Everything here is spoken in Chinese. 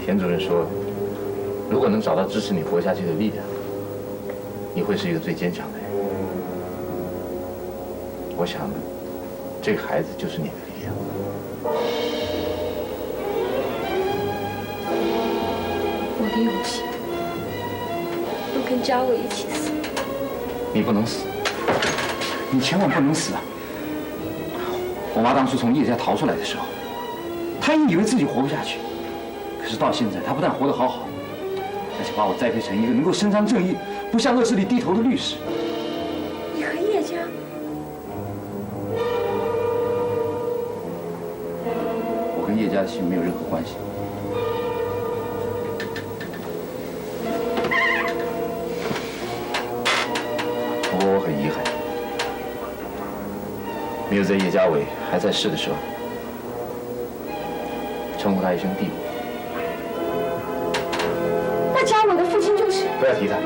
田主任说，如果能找到支持你活下去的力量，你会是一个最坚强的人。我想，这个孩子就是你的力量。我的勇气，我跟嘉伟一起死。你不能死，你千万不能死啊！我妈当初从叶家逃出来的时候，她也以为自己活不下去，可是到现在，她不但活得好好，而且把我栽培成一个能够伸张正义、不向恶势力低头的律师。你和叶家？我跟叶家的姓没有任何关系。不过我很遗憾，没有在叶家伟还在世的时候称呼他一声弟弟。那嘉伟的父亲就是？不要提他，